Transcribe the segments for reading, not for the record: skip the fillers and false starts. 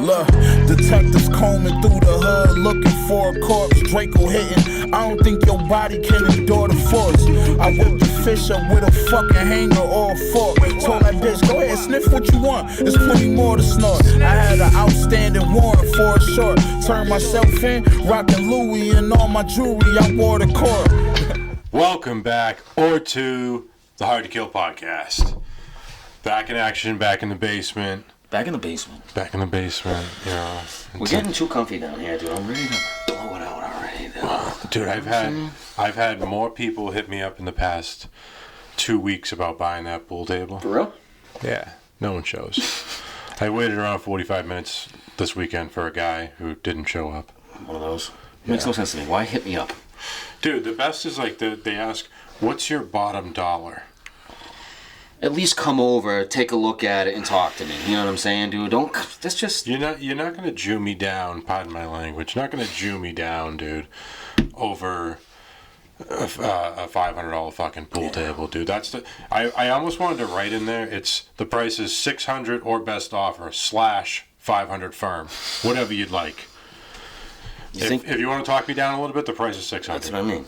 Look, detectives combing through the hood looking for a corpse. Draco hitting, I don't think your body can endure the force. I whipped the fish up with a fucking hanger or a fork. Told that bitch, go ahead, sniff what you want, there's plenty more to snort. I had an outstanding warrant for a short. Turned myself in, rocking Louis and all my jewelry, I wore the court. Welcome back, or to the Hard to Kill podcast. Back in action, back in the basement. Back in the basement. Back in the basement, you know. We're getting too comfy down here, dude. I'm ready to blow it out already, dude. Dude, I've had more people hit me up in the past 2 weeks about buying that pool table. For real? Yeah, no one shows. I waited around 45 minutes this weekend for a guy who didn't show up. One of those. Makes no sense to me. Why hit me up? Dude, the best is like they ask, what's your bottom dollar? At least come over, take a look at it, and talk to me. You know what I'm saying, dude? Don't. That's just. You're not gonna Jew me down. Pardon my language. You're not gonna Jew me down, dude. Over a $500 fucking pool table, dude. That's the. I almost wanted to write in there. It's the price is $600 or best offer / $500 firm, whatever you'd like. If you want to talk me down a little bit, the price is $600. That's what I mean.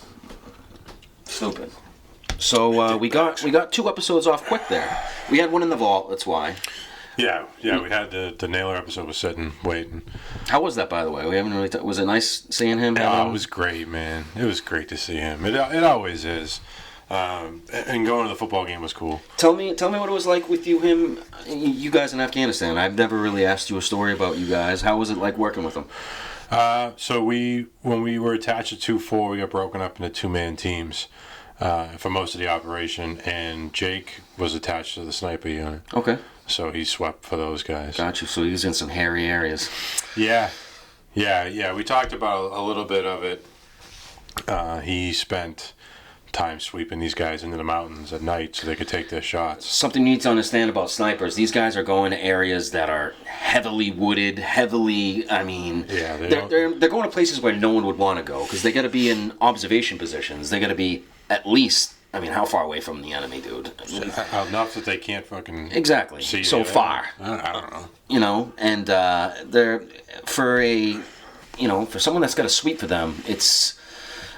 Stupid. So we got 2 episodes off quick there. We had one in the vault. That's why. Yeah. We had the Naylor episode was sitting waiting. How was that, by the way? We haven't really. Was it nice seeing him? Oh, it was great, man. It was great to see him. It always is. And going to the football game was cool. Tell me what it was like with you guys in Afghanistan. I've never really asked you a story about you guys. How was it like working with them? So when we were attached to 2-4, we got broken up into 2-man teams. For most of the operation, and Jake was attached to the sniper unit. Okay. So he swept for those guys. Got you. So he was in some hairy areas. Yeah. We talked about a little bit of it. He spent time sweeping these guys into the mountains at night so they could take their shots. Something you need to understand about snipers, these guys are going to areas that are heavily wooded, Yeah, they're going to places where no one would want to go because they got to be in observation positions. They got to be at least, how far away from the enemy, dude? Enough that they can't fucking exactly see so it. far. I don't know. You know, and they're for someone that's got to sweep for them, it's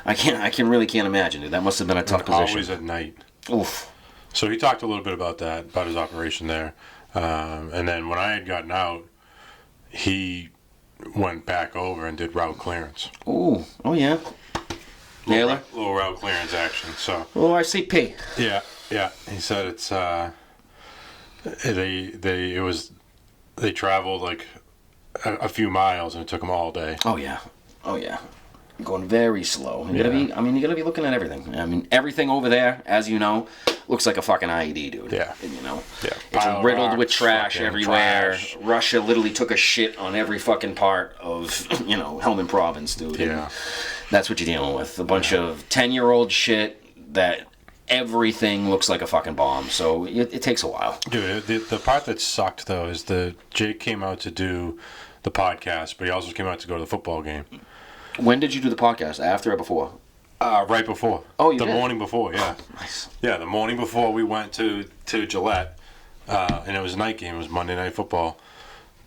I really can't imagine, dude. That must have been a tough position. Always at night. Oof. So he talked a little bit about that, about his operation there, and then when I had gotten out, he went back over and did route clearance. Ooh, oh yeah. Naylor? Little route clearance action. So. Oh, RCP. Yeah. He said it's they traveled like a few miles and it took them all day. Oh yeah. Going very slow. You gotta be looking at everything. Everything over there, as you know, looks like a fucking IED, dude. Yeah. It's riddled with trash everywhere. Trash. Russia literally took a shit on every fucking part of, Helmand Province, dude. Yeah. And that's what you're dealing with. A bunch of 10-year-old shit that everything looks like a fucking bomb. So it takes a while. Dude, the part that sucked, though, is Jake came out to do the podcast, but he also came out to go to the football game. When did you do the podcast? After or before? Right before. Oh, you did? The morning before, yeah. Oh, nice. Yeah, the morning before we went to Gillette, and it was a night game. It was Monday Night Football.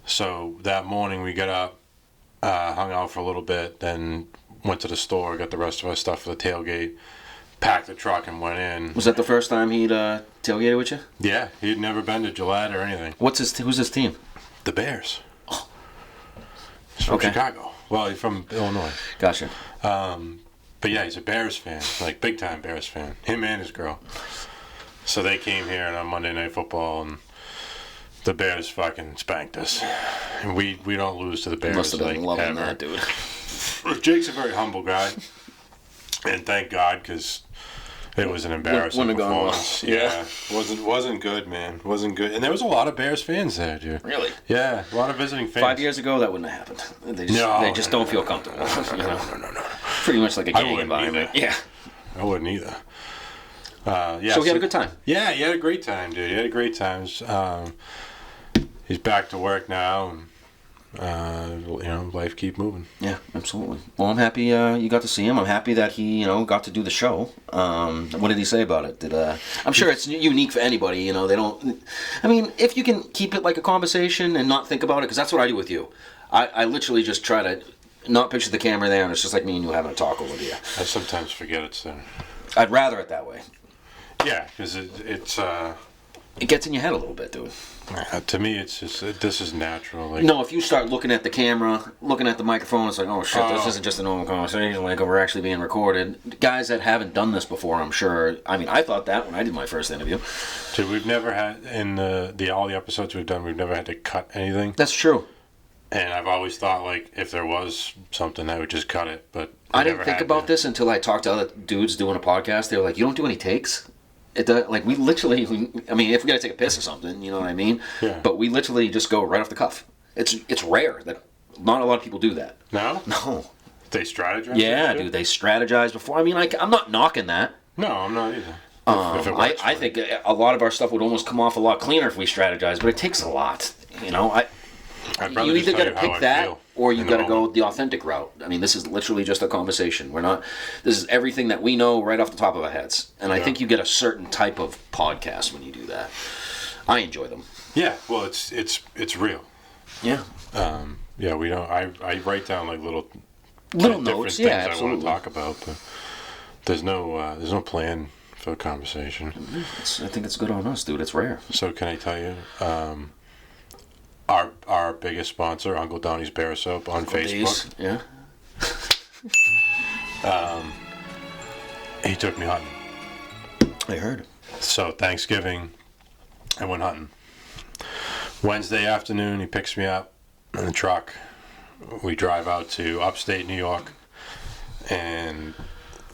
So that morning we got up, hung out for a little bit, then went to the store, got the rest of our stuff for the tailgate, packed the truck, and went in. Was that the first time he'd tailgated with you? Yeah, he'd never been to Gillette or anything. Who's his team? The Bears. Oh. He's from Chicago. Well, he's from Illinois. Gotcha. But yeah, he's a Bears fan, like big time Bears fan. Him and his girl. So they came here on Monday Night Football, and the Bears fucking spanked us. And we don't lose to the Bears. Must have been loving ever. that, dude. Jake's a very humble guy, and thank God, because it was an embarrassing performance. Well. Yeah, wasn't good, man. Wasn't good, and there was a lot of Bears fans there, dude. Really? Yeah, a lot of visiting fans. 5 years ago, that wouldn't have happened. They just don't feel comfortable. No. Pretty much like a gang environment. Either. Yeah, I wouldn't either. So he had a good time. Yeah, he had a great time, dude. He had a great time. He's back to work now. life keep moving. Yeah, absolutely. Well, I'm happy you got to see him. I'm happy that he, got to do the show. What did he say about it? I'm sure it's unique for anybody. They don't. I mean, if you can keep it like a conversation and not think about it, because that's what I do with you. I literally just try to not picture the camera there, and it's just like me and you having a talk over here. I sometimes forget it's there. I'd rather it that way. Yeah, because it's. It gets in your head a little bit, dude. To me, it's just this is natural. Like, no, if you start looking at the camera, looking at the microphone, it's like, oh shit, this isn't just a normal conversation. Like, we're actually being recorded. Guys that haven't done this before, I'm sure. I mean, I thought that when I did my first interview. Dude, we've never had in all the episodes we've done, we've never had to cut anything. That's true. And I've always thought, like, if there was something, I would just cut it. But I didn't think about this until I talked to other dudes doing a podcast. They were like, you don't do any takes? We literally, if we gotta take a piss or something, you know what I mean? Yeah. But we literally just go right off the cuff. It's rare that not a lot of people do that. No? No. They strategize? Yeah, dude, they strategize before. I mean, I'm not knocking that. No, I'm not either. I think a lot of our stuff would almost come off a lot cleaner if we strategize, but it takes a lot. You either got to pick that or you got to go the authentic route. I mean, this is literally just a conversation. This is everything that we know right off the top of our heads. And I think you get a certain type of podcast when you do that. I enjoy them. Yeah, well, it's real. Yeah. We don't. I write down like little notes. Yeah, things absolutely. I want to talk about, but there's no plan for the conversation. I think it's good on us, dude. It's rare. So can I tell you? Our biggest sponsor, Uncle Donnie's Bear Soap on Facebook. Yeah. He took me hunting. I heard. So Thanksgiving, I went hunting. Wednesday afternoon, he picks me up in the truck. We drive out to upstate New York, and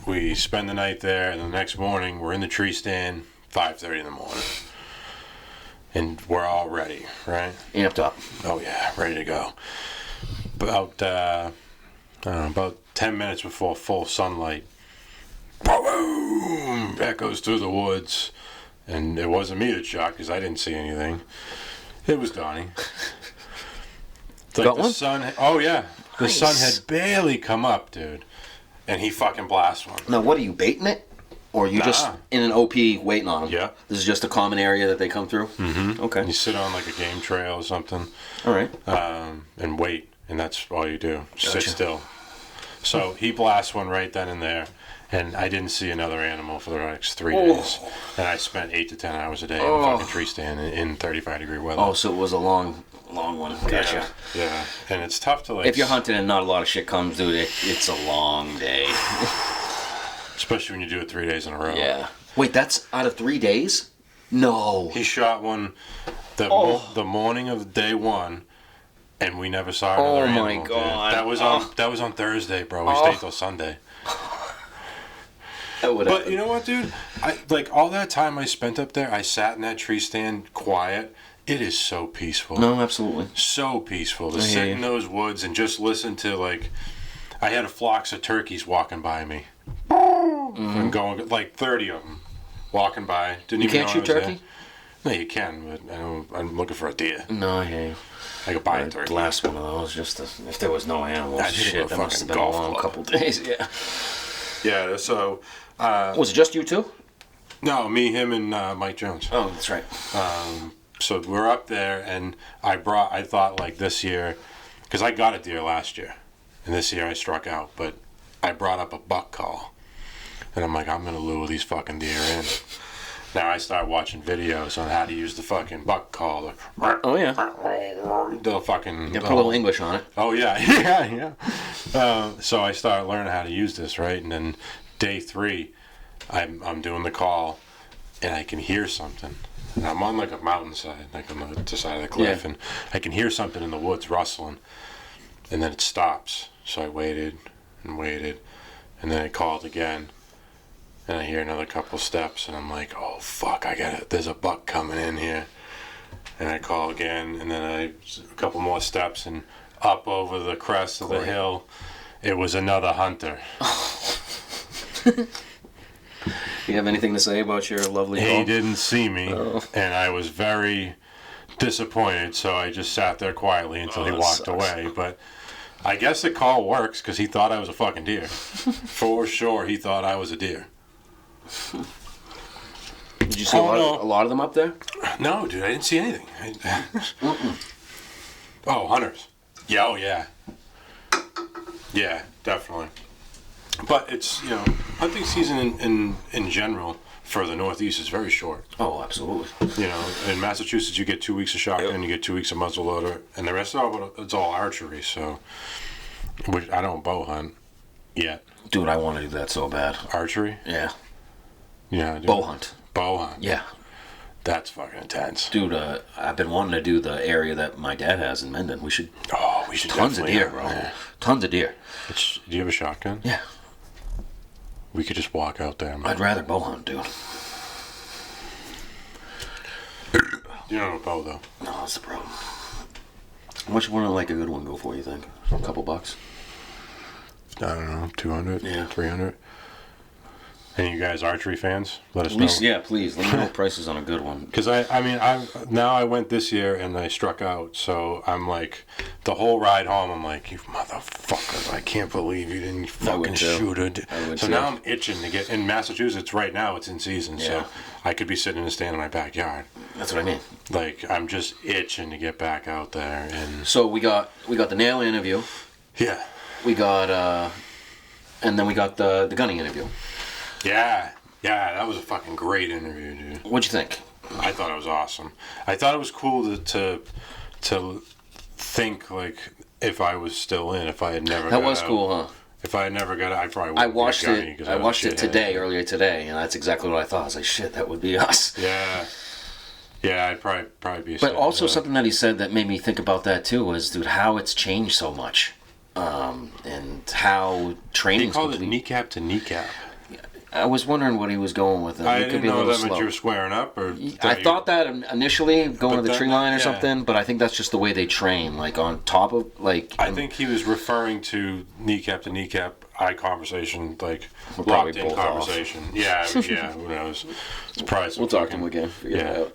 we spend the night there. And the next morning, we're in the tree stand, 5:30 in the morning. And we're all ready, right? Amped up. Oh yeah, ready to go. About 10 minutes before full sunlight, boom, echoes through the woods, and it wasn't me that shot because I didn't see anything. It was Donnie. It's like Got the one? sun. Oh yeah, the Nice. sun had barely come up, dude, and he fucking blasts one. Now, what are you baiting it? Or are you just in an OP waiting on them? Yeah. This is just a common area that they come through? Mm-hmm. Okay. You sit on like a game trail or something. All right. And wait, and that's all you do. Sit Gotcha. still. So he blasts one right then and there, and I didn't see another animal for the next 3 days. And I spent 8 to 10 hours a day in a fucking tree stand in 35-degree weather. Oh, so it was a long one. Gotcha. Yeah, and it's tough to like. If you're hunting and not a lot of shit comes, dude, it's a long day. Especially when you do it 3 days in a row. Yeah. Wait, that's out of 3 days? No. He shot one the morning of day one, and we never saw another animal. Oh my god. Dude. That was on Thursday, bro. We stayed till Sunday. But you know what, dude? All that time I spent up there, I sat in that tree stand quiet. It is so peaceful. No, absolutely. So peaceful to sit in those woods and just listen to I had a flocks of turkeys walking by me. I'm going 30 of them walking by. You can't shoot turkey? No, you can, but I'm looking for a deer. No, I hear you. I could buy a turkey. Blast one of those if there was no animals. I hit it with a that must have been a fucking long golf couple days. Yeah. Yeah. So. Was it just you two? No, me, him, and Mike Jones. Oh, that's right. So we're up there, and I thought this year, because I got a deer last year, and this year I struck out, but I brought up a buck call. And I'm like, I'm going to lure these fucking deer in. Now I start watching videos on how to use the fucking buck call. Oh, yeah. The fucking... Yeah, put a little English on it. Oh, yeah. So I started learning how to use this, right? And then day 3, I'm doing the call, and I can hear something. And I'm on a mountainside, on the side of the cliff, and I can hear something in the woods rustling. And then it stops. So I waited, and then I called again. And I hear another couple steps, and I'm like, oh, fuck, there's a buck coming in here. And I call again, and then a couple more steps, and up over the crest of the hill, it was another hunter. You have anything to say about your lovely call? He didn't see me, and I was very disappointed, so I just sat there quietly until he walked away. But I guess the call works because he thought I was a fucking deer. For sure, he thought I was a deer. Did you see a lot of them up there? No, dude, I didn't see anything. Oh, hunters. Yeah, oh yeah. Yeah, definitely. But it's, hunting season in general for the Northeast is very short. Oh, absolutely. In Massachusetts you get 2 weeks of shotgun, you get 2 weeks of muzzleloader, and the rest of it's all archery. So, which I don't bow hunt yet. Dude, I want to do that so bad. Archery? Yeah. Yeah. Dude. Bow hunt. Bow hunt. Yeah. That's fucking intense. Dude, I've been wanting to do the area that my dad has in Mendon. We should. Oh, we should. Tons of deer, bro. Yeah. Tons of deer. Do you have a shotgun? Yeah. We could just walk out there, man. I'd rather bow hunt, dude. You don't have a bow, though. No, that's the problem. How much would a good one go for, you think? For a couple bucks? I don't know, 200? Yeah. 300? Any of you guys archery fans? Let us know. Yeah, please. Let me know prices on a good one. Because I went this year and I struck out, so I'm like, the whole ride home, I'm like, you motherfuckers, I can't believe you didn't fucking shoot it. So now I'm itching to get, in Massachusetts right now, it's in season, so I could be sitting in a stand in my backyard. That's what I mean. Like, I'm just itching to get back out there. And so we got the nail interview. Yeah. We got, and then we got the gunning interview. Yeah, that was a fucking great interview, dude. What'd you think? I thought it was awesome. I thought it was cool to think, like, if I was still in, if I had never That was cool, huh? If I had never got out, I probably wouldn't I watched it. I watched it earlier today, and that's exactly what I thought. I was like, shit, that would be us. Yeah, I'd probably be. But also something that he said that made me think about that too was, dude, how it's changed so much, and how training. He called it kneecap to kneecap. I was wondering what he was going with. I didn't know that meant you were squaring up, or I thought that initially going to the tree line or something, but I think that's just the way they train, like on top of like. I think he was referring to kneecap to kneecap, eye conversation, like we'll locked in conversation. Yeah, who knows? It's probably we'll talk to him again. Figure it out.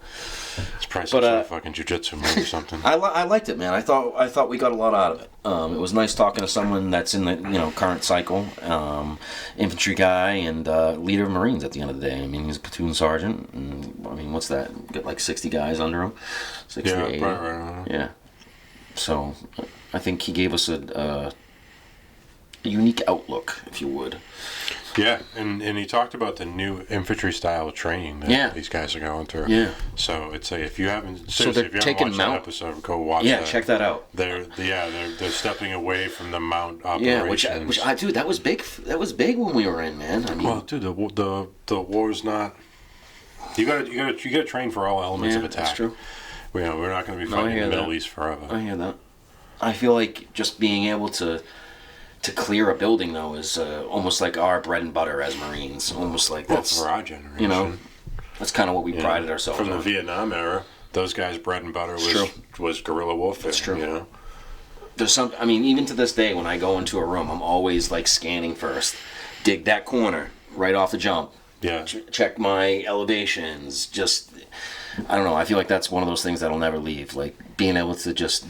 It's probably some sort of fucking jiu-jitsu move or something. I liked it, man. I thought we got a lot out of it. It was nice talking to someone that's in the current cycle, infantry guy and leader of Marines at the end of the day. I mean, he's a platoon sergeant, and I mean, what's that? Got like 60 guys under him, 60 to 80. Right. Yeah. So I think he gave us a unique outlook, if you would. Yeah, and he talked about the new infantry style of training that these guys are going through. Yeah. So it's like if you haven't watched that episode, go watch that. Yeah, check that out. They're stepping away from the mount operations. Yeah, which dude, that was big. That was big when we were in, man. I mean, well, dude, the war's not. You gotta train for all elements of attack. That's true. We're not going to be fighting in the Middle East forever. I hear that. I feel like just being able to clear a building, though, is almost like our bread and butter as Marines. Almost like that's for our generation. That's kind of what we prided ourselves on. From the Vietnam era, those guys' bread and butter was guerrilla warfare. That's true. There's some. I mean, even to this day, when I go into a room, I'm always like scanning first, dig that corner right off the jump. Yeah. Check my elevations. Just, I don't know. I feel like that's one of those things that'll never leave. Like being able to just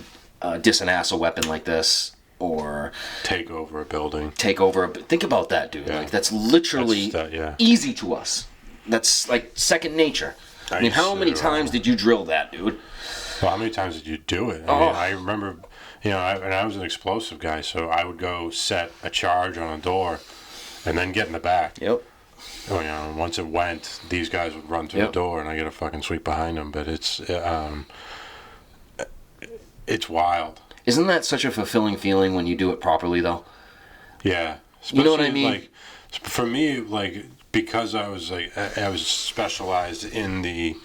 disass a weapon like this. Or take over a building. Think about that, dude. Yeah. Like that's literally easy to us. That's like second nature. I mean, how many times did you drill that, dude? Well, how many times did you do it? I mean, I remember, I was an explosive guy, so I would go set a charge on a door, and then get in the back. Yep. Once it went, these guys would run through the door, and I get a fucking sweep behind them. But it's wild. Isn't that such a fulfilling feeling when you do it properly, though? Yeah. You know what I mean? Like, for me, like, because I was specialized in the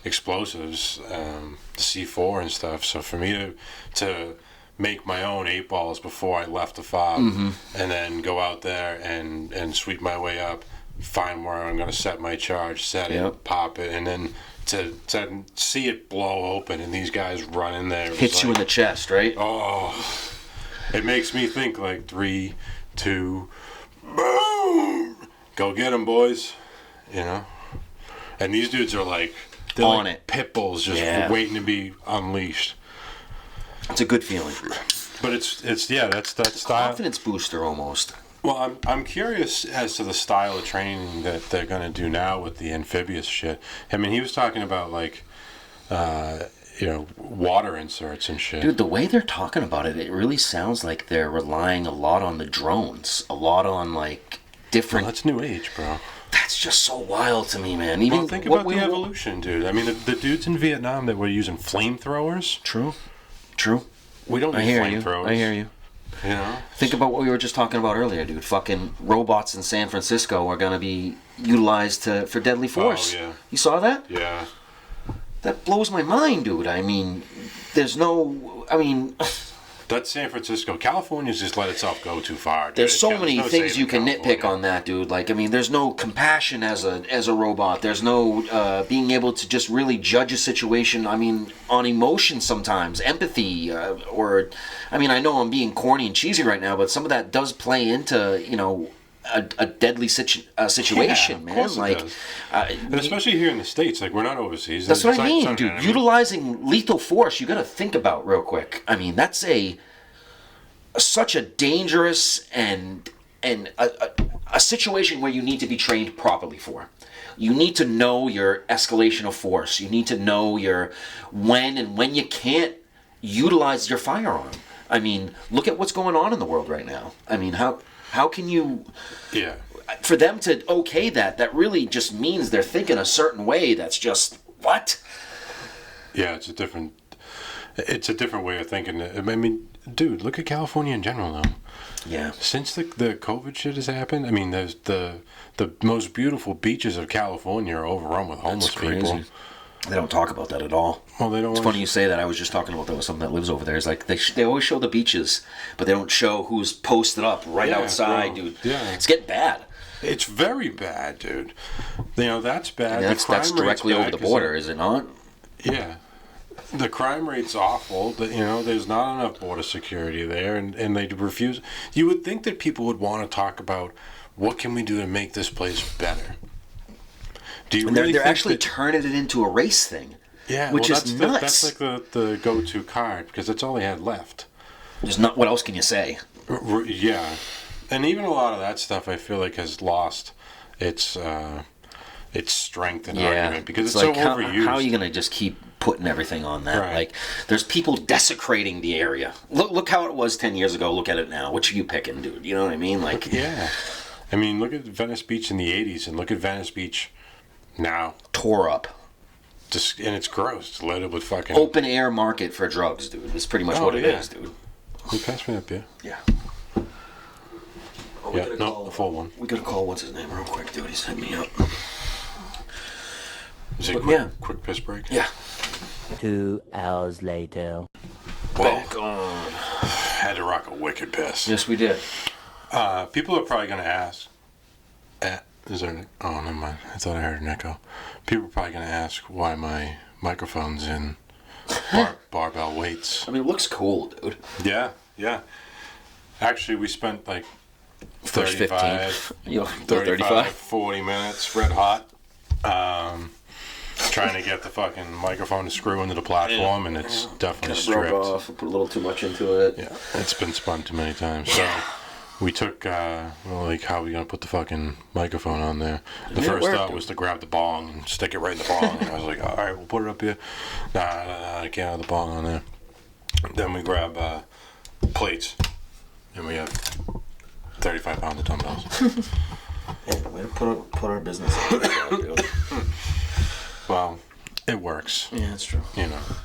explosives, the C4 and stuff. So for me to make my own 8 balls before I left the fob, and then go out there and sweep my way up, find where I'm going to set my charge, set it, pop it, and then to see it blow open and these guys run in there. Hits you in the chest, right? Oh, it makes me think like 3, 2, boom! Go get them, boys. And these dudes are like They're on like it. Pit bulls just waiting to be unleashed. It's a good feeling. But it's that's style. Confidence booster almost. Well, I'm curious as to the style of training that they're going to do now with the amphibious shit. I mean, he was talking about like, water inserts and shit. Dude, the way they're talking about it, it really sounds like they're relying a lot on the drones, a lot on like different. Well, that's new age, bro. That's just so wild to me, man. Even think about the evolution, dude. I mean, the dudes in Vietnam that were using flamethrowers. True. We don't need flamethrowers. I hear you. You know? Think about what we were just talking about earlier, dude. Fucking robots in San Francisco are gonna be utilized for deadly force. Oh, yeah. You saw that? Yeah. That blows my mind, dude. I mean, that's San Francisco. California's just let itself go too far, dude. There's so many things you can nitpick on that, dude. Like, I mean, there's no compassion as a robot. There's no being able to just really judge a situation, I mean, on emotion sometimes, empathy, or... I mean, I know I'm being corny and cheesy right now, but some of that does play into, a deadly situation, man. Of course it does. And especially here in the States, like, we're not overseas. That's what I mean, dude. Utilizing lethal force, you got to think about real quick. I mean, that's such a dangerous and a situation where you need to be trained properly for. You need to know your escalation of force. You need to know your when you can't utilize your firearm. I mean, look at what's going on in the world right now. I mean, how can you... Yeah. For them to okay that really just means they're thinking a certain way that's just... What? Yeah, it's a different way of thinking. I mean, dude, look at California in general now. Yeah. Since the COVID shit has happened, I mean, there's the most beautiful beaches of California are overrun with homeless people. They don't talk about that at all. Well, they don't. It's funny you say that. I was just talking about that with someone that lives over there. It's like they always show the beaches, but they don't show who's posted up right outside, bro. Dude. Yeah. It's getting bad. It's very bad, dude. That's bad. And that's directly over the border, is it not? Yeah. The crime rate's awful. There's not enough border security there, and they refuse. You would think that people would want to talk about what can we do to make this place better. They're actually turning it into a race thing. Yeah, which is nuts. That's like the go-to card because that's all they had left. There's not. What else can you say? Yeah, and even a lot of that stuff I feel like has lost its strength and argument because it's so overused. How are you going to just keep putting everything on that? Right. Like, there's people desecrating the area. Look how it was 10 years ago. Look at it now. Which are you picking, dude? You know what I mean? Like, yeah. I mean, look at Venice Beach in the 80s and look at Venice Beach now. Tore up. And it's gross. It's loaded with fucking... Open air market for drugs, dude. It's pretty much what it is, dude. Can you pass me that beer? Yeah. The full one. We gotta call, what's his name, real quick, dude. He's hitting me up. Is it a quick piss break? Yeah. 2 hours later. Well, back on. Had to rock a wicked piss. Yes, we did. People are probably gonna ask... Is there oh, never mind. I thought I heard an echo. People are probably going to ask why my microphone's in barbell weights. I mean, it looks cool, dude. Yeah. Actually, we spent like 35, 40 minutes, red hot, trying to get the fucking microphone to screw into the platform, and it's definitely stripped. Broke off. Put a little too much into it. Yeah, it's been spun too many times. So we took, how are we going to put the fucking microphone on there? The first thought was to grab the bong and stick it right in the bong. And I was like, all right, we'll put it up here. Nah, I can't have the bong on there. Then we grab plates, and we have 35 pounds of dumbbells. Yeah, way to put our business out there, dude. Well, it works. Yeah, that's true.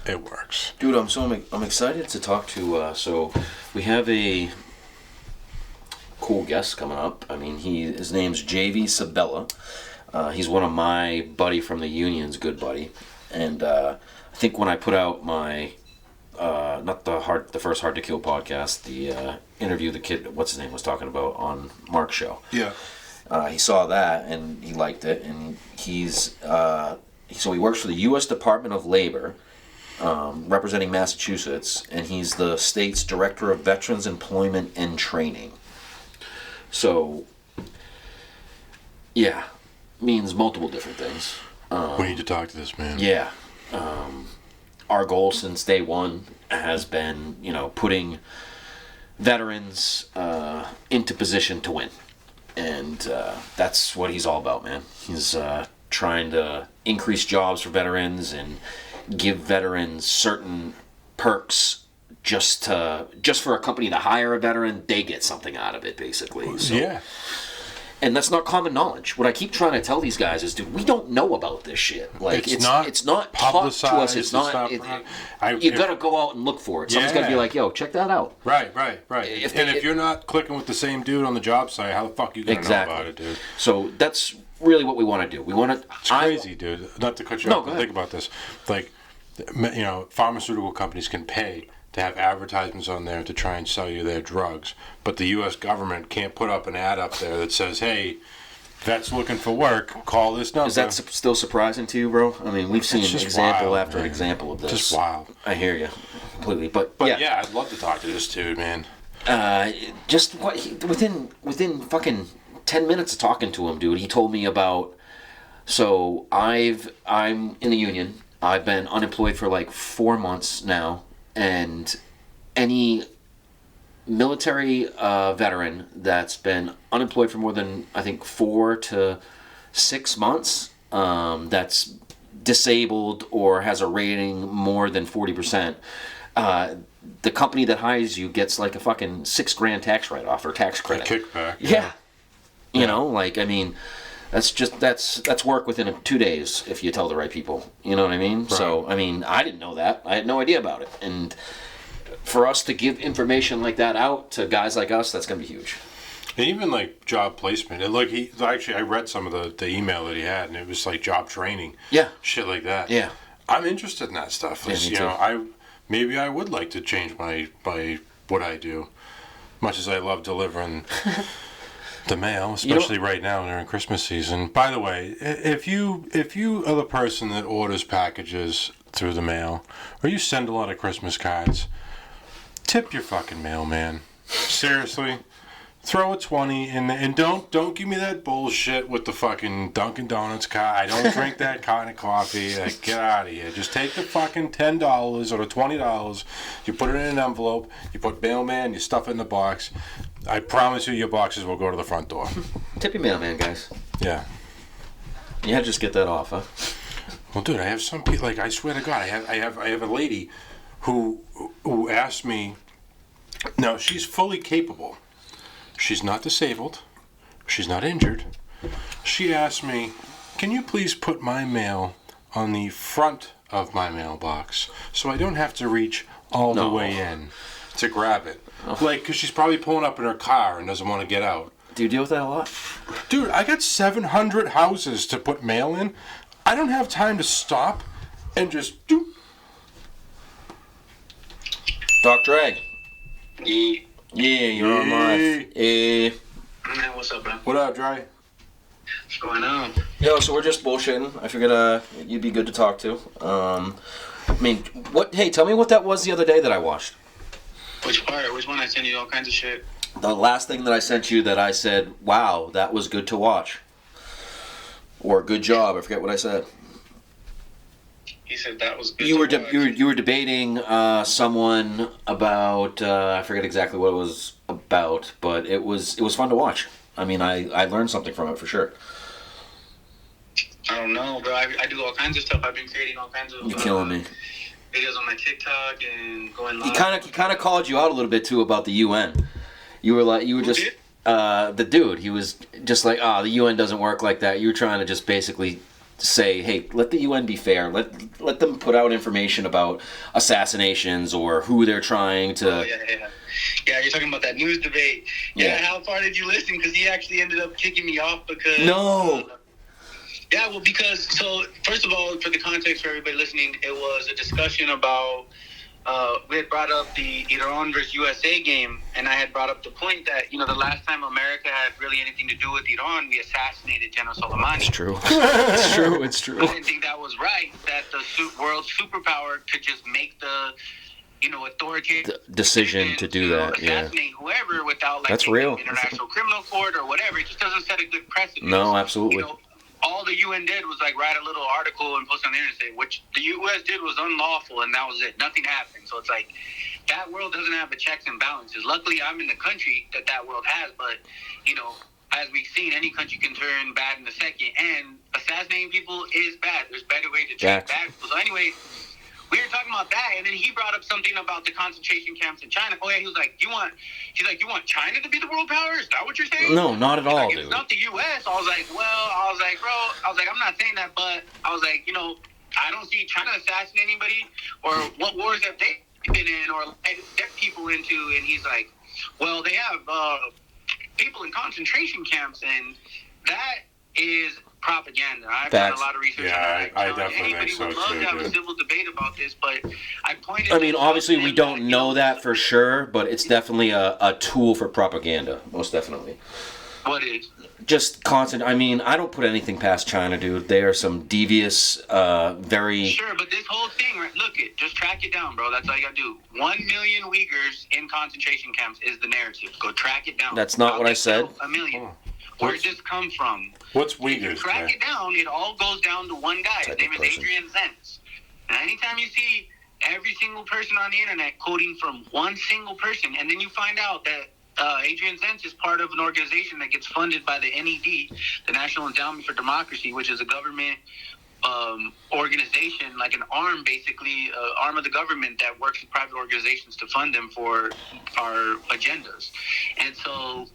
It works. Dude, I'm excited to talk to, so we have a cool guest coming up. I mean, his name's JV Sabella. He's one of my buddy from the Union's good buddy. And I think when I put out my, not the first Hard to Kill podcast, the interview the kid, what's his name, was talking about on Mark's show. Yeah. He saw that and he liked it. And so he works for the U.S. Department of Labor, representing Massachusetts, and he's the state's Director of Veterans Employment and Training. So, yeah, means multiple different things. We need to talk to this man. Yeah. Our goal since day one has been, putting veterans into position to win. And that's what he's all about, man. He's trying to increase jobs for veterans and give veterans certain perks just for a company to hire a veteran. They get something out of it, basically. So, yeah. And that's not common knowledge. What I keep trying to tell these guys is, dude, we don't know about this shit. Like, it's not taught to us. It's not. You got to go out and look for it. Someone's got to be like, yo, check that out. Right. If you're not clicking with the same dude on the job site, how the fuck are you going to know about it, dude? So that's really what we want to do. We want to. It's crazy, dude. Not to cut you off, but think about this. Like, pharmaceutical companies can pay to have advertisements on there to try and sell you their drugs, but the U.S. government can't put up an ad up there that says, "Hey, vets looking for work, call this number." Is that still surprising to you, bro? I mean, we've seen example after example of this. Just wild. I hear you completely, but yeah, I'd love to talk to this dude, man. Just within fucking 10 minutes of talking to him, dude, he told me about. So I'm in the union. I've been unemployed for like 4 months now. And any military veteran that's been unemployed for more than, I think, 4 to 6 months, that's disabled or has a rating more than 40%, the company that hires you gets like a fucking $6,000 tax write-off or tax credit. A kickback. Yeah. I mean, that's work within 2 days if you tell the right people. You know what I mean? Right. So, I mean, I didn't know that. I had no idea about it. And for us to give information like that out to guys like us, that's going to be huge. And even like job placement. And like I read some of the email that he had, and it was like job training. Yeah. Shit like that. Yeah. I'm interested in that stuff. Yeah, Maybe I would like to change my what I do, much as I love delivering the mail, especially right now during Christmas season. By the way, if you are the person that orders packages through the mail, or you send a lot of Christmas cards, tip your fucking mailman. Seriously. Throw a 20 in there, and don't give me that bullshit with the fucking Dunkin' Donuts card. I don't drink that kind of coffee. Like, get out of here. Just take the fucking $10 or the $20. You put it in an envelope. You put mailman. You stuff it in the box. I promise you, your boxes will go to the front door. Tip your mailman, guys. Yeah. You had to just get that off, huh? Well, dude, I have some people. Like, I swear to God, I have a lady who asked me. Now, she's fully capable. She's not disabled. She's not injured. She asked me, can you please put my mail on the front of my mailbox so I don't have to reach all the way in to grab it? Like, because she's probably pulling up in her car and doesn't want to get out. Do you deal with that a lot? Dude, I got 700 houses to put mail in. I don't have time to stop and just do. Doc Drag. Yeah, you're on live. Man, what's up, bro? What up, Dry? What's going on? Yo, so we're just bullshitting. I figured you'd be good to talk to. Hey, tell me what that was the other day that I watched. Which part? Which one? I sent you all kinds of shit. The last thing that I sent you that I said, wow, that was good to watch. Or good job. I forget what I said. He said that was good. You were debating someone about I forget exactly what it was about, but it was fun to watch. I mean, I learned something from it for sure. I don't know, bro. I do all kinds of stuff. I've been creating all kinds of. You're killing me. Videos on my TikTok and going live. He kind of called you out a little bit too about the UN. You were just the dude. He was just like, the UN doesn't work like that. You were trying to just basically say, hey, let the UN be fair. Let them put out information about assassinations or who they're trying to. Oh, yeah, you're talking about that news debate. Yeah, how far did you listen? Because he actually ended up kicking me off because. No. Yeah, well, so first of all, for the context for everybody listening, it was a discussion about. We had brought up the Iran versus USA game, and I had brought up the point that, the last time America had really anything to do with Iran, we assassinated General Soleimani. It's true. It's true. I didn't think that was right, that the world superpower could just make the, authoritative decision to do that, assassinate whoever without, that's real. International Criminal Court or whatever. It just doesn't set a good precedent. No, absolutely. all the UN did was like write a little article and post on the internet say, which the US did was unlawful, and that was it. Nothing happened. So it's like that world doesn't have the checks and balances. Luckily, I'm in the country that world has, but you know, as we've seen, any country can turn bad in a second, and assassinating people is bad. There's better ways to treat bad people. So anyway, we were talking about that, and then he brought up something about the concentration camps in China. Oh yeah, he's like, you want China to be the world power? Is that what you're saying? No, not at all, dude. It's not the U.S. I was like, bro, I'm not saying that, but I was like, you know, I don't see China assassinate anybody, or what wars have they been in, or let their people into, and he's like, well, they have people in concentration camps, and that is propaganda. I've done a lot of research on that. I definitely think so, too. Anybody would love to have a civil debate about this, but I mean, obviously, we don't know that for sure, but it's definitely a tool for propaganda, most definitely. What is? Just constant. I mean, I don't put anything past China, dude. They are some devious, very... Sure, but this whole thing, right, look it, just track it down, bro. That's all you gotta do. 1 million Uyghurs in concentration camps is the narrative. Go track it down. That's not what I said. A million. Where did this come from? What's Uyghurs? If you track it down, it all goes down to one guy. His name is Adrian Zenz. And anytime you see every single person on the internet quoting from one single person, and then you find out that Adrian Zenz is part of an organization that gets funded by the NED, the National Endowment for Democracy, which is a government organization, like an arm, basically, arm of the government that works with private organizations to fund them for our agendas. And so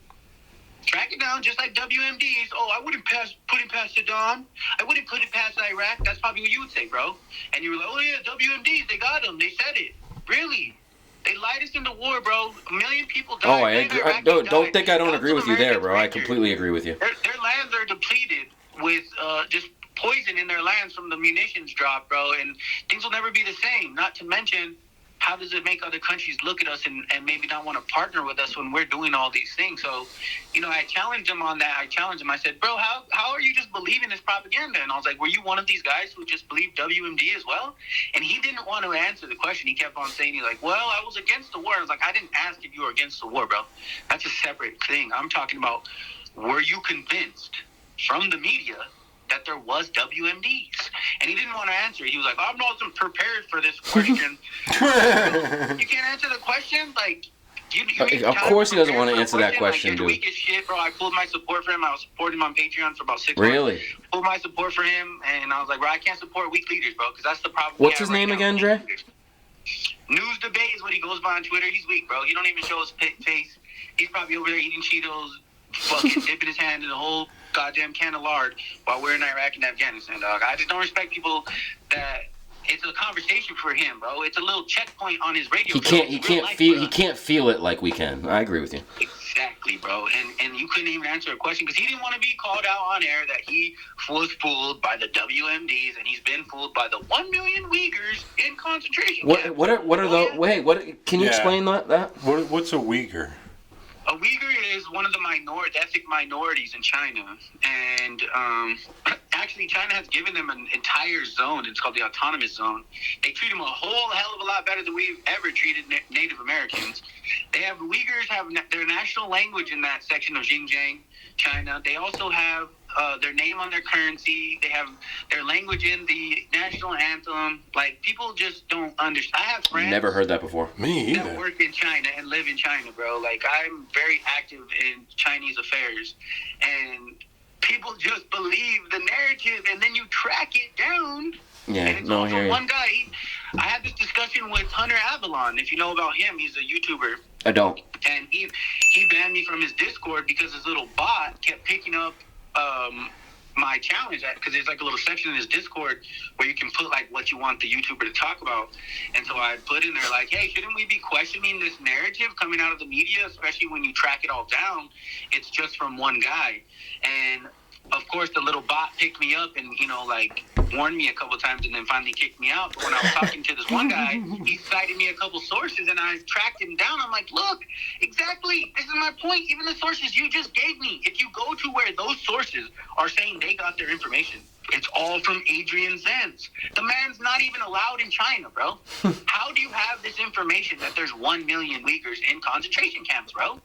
track it down, just like WMDs. Oh, I wouldn't put it past Saddam. I wouldn't put it past Iraq. That's probably what you would say, bro. And you were like, oh yeah, WMDs, they got them. They said it. Really? They lied us into war, bro. 1 million people died. Oh, I agree. Don't think I don't agree with you there, bro. I completely agree with you. Their lands are depleted with just poison in their lands from the munitions drop, bro. And things will never be the same. Not to mention, how does it make other countries look at us and maybe not want to partner with us when we're doing all these things? So, you know, I challenged him on that. I said, bro, how are you just believing this propaganda? And I was like, were you one of these guys who just believed WMD as well? And he didn't want to answer the question. He kept on saying, he's like, well, I was against the war. I was like, I didn't ask if you were against the war, bro. That's a separate thing. I'm talking about, were you convinced from the media that there was WMDs? And he didn't want to answer. He was like, I'm not prepared for this question. You can't answer the question? Like, of course he doesn't want to answer that question, like, dude. Weak as shit, bro. I pulled my support for him. I was supporting him on Patreon for about 6 months. Really? Pulled my support for him, and I was like, bro, I can't support weak leaders, bro, because that's the problem. What's his name again, Dre? News Debate is what he goes by on Twitter. He's weak, bro. He don't even show his face. He's probably over there eating Cheetos, fucking dipping his hand in the whole goddamn can of lard while we're in Iraq and Afghanistan, dog. I just don't respect people that it's a conversation for him, bro. It's a little checkpoint on his radio. He can't feel it like we can. I agree with you. Exactly, bro. And you couldn't even answer a question because he didn't want to be called out on air that he was fooled by the WMDs and he's been fooled by the 1 million Uyghurs in concentration camps. What are the? Wait, what? Can you explain that? What's a Uyghur? A Uyghur is one of the ethnic minorities in China, and actually China has given them an entire zone. It's called the Autonomous Zone. They treat them a whole hell of a lot better than we've ever treated Native Americans. Uyghurs have their national language in that section of Xinjiang, China. They also have their name on their currency. They have their language in the national anthem. Like, people just don't understand. I have friends. Never heard that before. Me either. That work in China and live in China, bro. Like, I'm very active in Chinese affairs, and people just believe the narrative, and then you track it down. Yeah, and it's also one guy. I had this discussion with Hunter Avalon. If you know about him, he's a YouTuber. I don't. And he banned me from his Discord because his little bot kept picking up my challenge, because there's like a little section in his Discord where you can put like what you want the YouTuber to talk about. And so I put in there like, hey, shouldn't we be questioning this narrative coming out of the media, especially when you track it all down? It's just from one guy. And of course, the little bot picked me up and, you know, like, warned me a couple times and then finally kicked me out. But when I was talking to this one guy, he cited me a couple sources and I tracked him down. I'm like, look, exactly, this is my point. Even the sources you just gave me, if you go to where those sources are saying they got their information, it's all from Adrian Zenz. The man's not even allowed in China, bro. How do you have this information that there's 1 million Uyghurs in concentration camps, bro?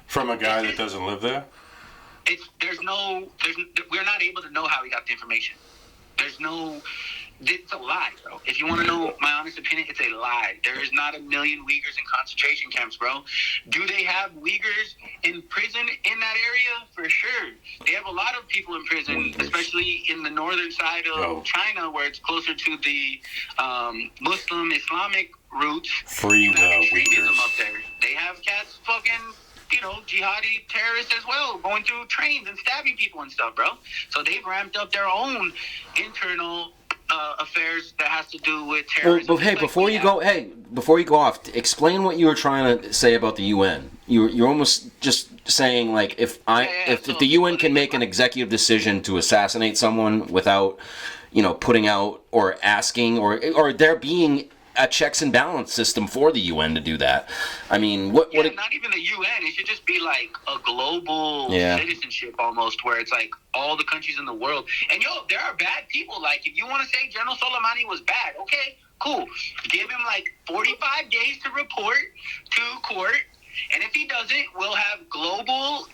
From a guy that doesn't live there? we're not able to know how he got the information. It's a lie, bro. If you want to know my honest opinion, it's a lie. There is not a million Uyghurs in concentration camps, bro. Do they have Uyghurs in prison in that area? For sure. They have a lot of people in prison, especially in the northern side of China, where it's closer to the Muslim Islamic roots. Free the extremism Uyghurs up there. They have cats fucking, jihadi terrorists as well, going through trains and stabbing people and stuff, bro. So they've ramped up their own internal affairs that has to do with terrorism. Well, hey, before you go off, explain what you were trying to say about the UN. You're almost just saying, like, if the UN can make an executive decision to assassinate someone without, putting out or asking or there being a checks and balance system for the UN to do that. I mean, not even the UN. It should just be like a global citizenship almost, where it's like all the countries in the world. And there are bad people. Like, if you want to say General Soleimani was bad, okay, cool. Give him like 45 days to report to court, and if he doesn't, we'll have global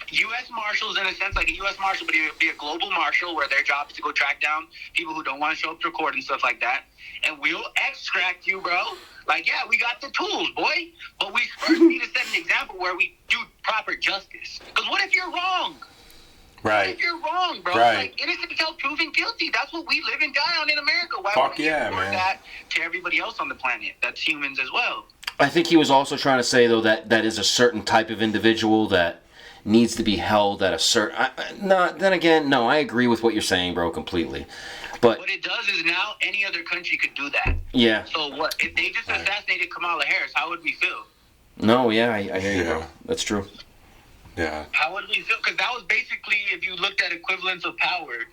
U.S. Marshals, in a sense, like a U.S. Marshal, but it would be a global marshal where their job is to go track down people who don't want to show up to court and stuff like that. And we'll extract you, bro. Like, yeah, we got the tools, boy. But we first need to set an example where we do proper justice. Because what if you're wrong? Right. What if you're wrong, bro? Right. Like, innocent until proven guilty. That's what we live and die on in America. Why Fuck would we yeah, report man. that to everybody else on the planet? That's humans as well. I think he was also trying to say, though, that is a certain type of individual that needs to be held at a certain... I agree with what you're saying, bro, completely. But what it does is now any other country could do that. Yeah. So what? If they just assassinated Kamala Harris, how would we feel? No, yeah, I hear you, bro. That's true. Yeah. How would we feel? Because that was basically, if you looked at equivalence of power,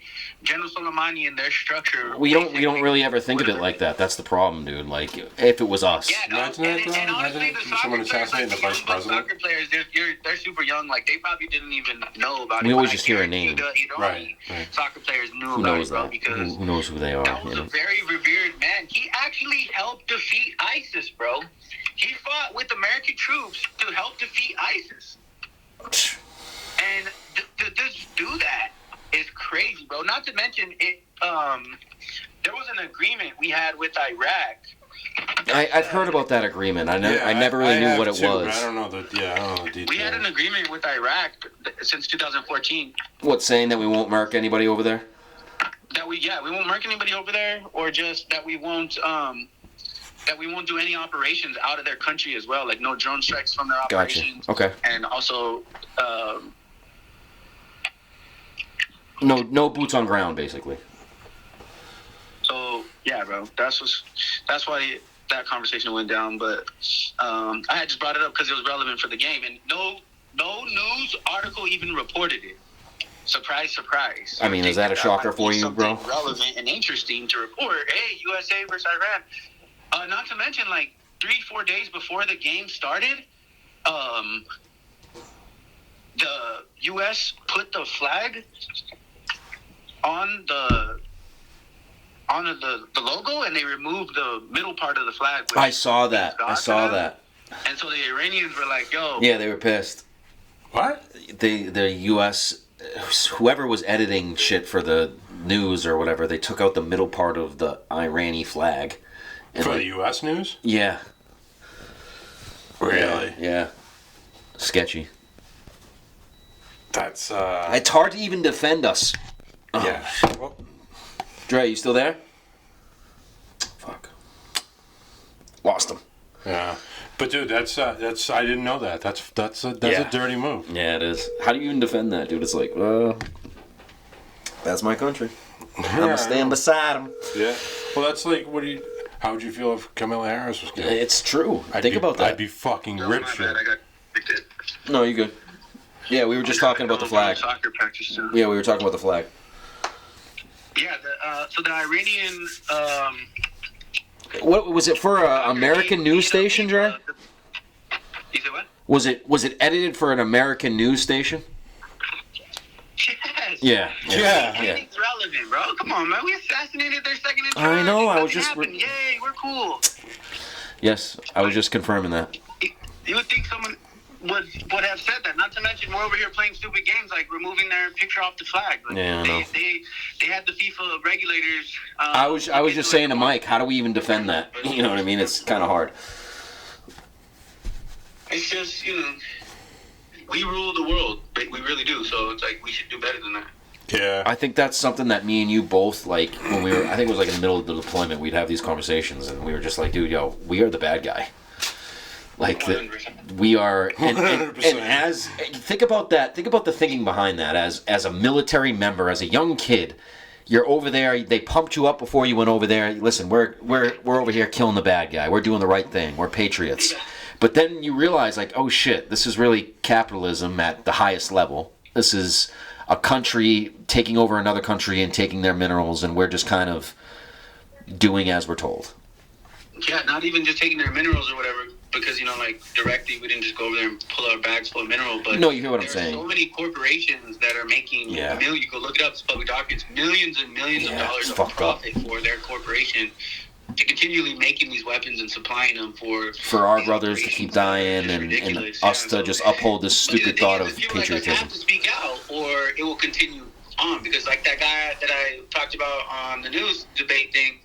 General Soleimani and their structure. We don't really ever think of it like that. That's the problem, dude. Like, if it was us. Yeah, no. And honestly, the soccer players, like the young soccer players, they're super young. Like, they probably didn't even know about it. We always just hear a name. Right. Soccer players knew about it, bro, because who knows who they are? That was a very revered man. He actually helped defeat ISIS, bro. He fought with American troops to help defeat ISIS. And to just do that is crazy, bro. Not to mention, there was an agreement we had with Iraq. I've heard about that agreement. I never really knew what it was. I don't know the details. We had an agreement with Iraq since 2014. What, saying that we won't mark anybody over there? That we won't mark anybody over there, or just that we won't do any operations out of their country as well, like no drone strikes from their operations. Gotcha. Okay. And also, no boots on ground, basically. So yeah, bro, that's why that conversation went down. But I had just brought it up because it was relevant for the game, and no news article even reported it. Surprise, surprise. I mean, is that a shocker for you, bro? Relevant and interesting to report. Hey, USA versus Iran. Not to mention, like 3-4 days before the game started, the U.S. put the flag on the logo, and they removed the middle part of the flag. I saw that. And so the Iranians were like, "Yo." Yeah, they were pissed. What? The U.S. whoever was editing shit for the news or whatever, they took out the middle part of the Irani flag. For the U.S. news? Yeah. Really? Yeah. Sketchy. That's, It's hard to even defend us. Yeah. Well, Dre, you still there? Fuck. Lost him. Yeah. But dude, that's I didn't know that. That's a dirty move. Yeah, it is. How do you even defend that, dude? It's like, that's my country. I'm gonna stand beside him. Yeah. Well, that's like, how would you feel if Kamala Harris was killed? It's true. Think about that. I'd be fucking rich. I got it. No, you're good. Yeah, we were just talking about the flag. Soccer practice too. Yeah, we were talking about the flag. Yeah, so the Iranian. What was it for? An American news station, Dre? You said what? Was it edited for an American news station? Yes. Yeah. It's relevant, bro. Come on, man. We assassinated their second in charge. I know. I was Nothing just. happened. Yay, we're cool. Yes, I was just confirming that. You would think someone. would have said that. Not to mention, we're over here playing stupid games like removing their picture off the flag. Like, yeah, they had the FIFA regulators. I was just saying to Mike, how do we even defend that? You know what I mean? It's kind of hard. It's just, we rule the world. We really do. So it's like we should do better than that. Yeah. I think that's something that me and you both, like, when we were, I think it was like in the middle of the deployment, we'd have these conversations, and we were just like, dude, yo, we are the bad guy. Like, we are, and as, think about that, think about the thinking behind that, as a military member, as a young kid, you're over there, they pumped you up before you went over there, listen, we're over here killing the bad guy, we're doing the right thing, we're patriots. But then you realize, like, oh shit, this is really capitalism at the highest level. This is a country taking over another country and taking their minerals, and we're just kind of doing as we're told. Yeah, not even just taking their minerals or whatever, because, like, directly we didn't just go over there and pull our bags full of mineral, but no, you hear what I'm saying. There's so many corporations that are making you go look it up, it's public documents, millions and millions of dollars of profit for their corporation to continually making these weapons and supplying them for our brothers to keep dying and us to just uphold this stupid thought of patriotism. Like, have to speak out or it will continue on, because like that guy that I talked about on the news debate thing,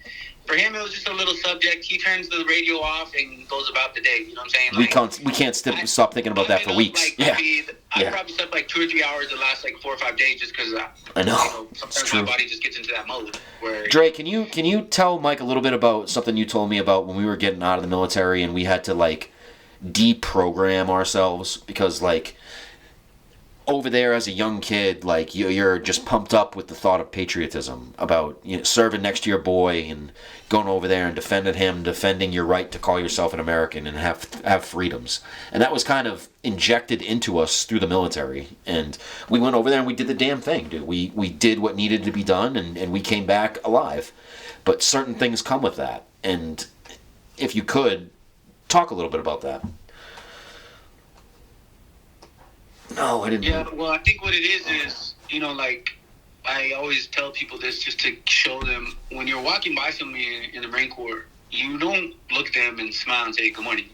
for him it was just a little subject. He turns the radio off and goes about the day. You know what I'm saying? We can't stop thinking about that for weeks. I probably slept like 2 or 3 hours the last like 4 or 5 days just because I know. Sometimes my body just gets into that mode. Where Dre, can you tell Mike a little bit about something you told me about when we were getting out of the military and we had to like deprogram ourselves because like over there as a young kid, like you're just pumped up with the thought of patriotism about serving next to your boy and going over there and defending your right to call yourself an American and have freedoms. And that was kind of injected into us through the military. And we went over there and we did the damn thing, dude. We did what needed to be done and we came back alive. But certain things come with that. And if you could, talk a little bit about that. No, I didn't. Yeah, well, I think what it is, like, I always tell people this just to show them, when you're walking by somebody in the Marine Corps, you don't look at them and smile and say, good morning.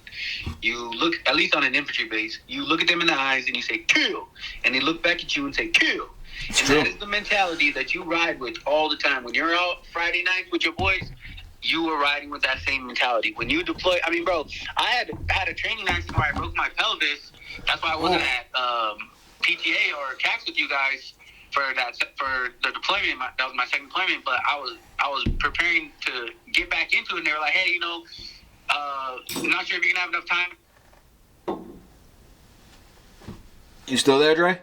You look, at least on an infantry base, you look at them in the eyes and you say, kill. And they look back at you and say, kill. It's and true. That is the mentality that you ride with all the time. When you're out Friday nights with your boys, you were riding with that same mentality. When you deploy, I mean, bro, I had a training accident where I broke my pelvis. That's why I wasn't at PTA or CAX with you guys for the deployment. That was my second deployment, but I was preparing to get back into it, and they were like, hey, I'm not sure if you're gonna have enough time. You still there, Dre?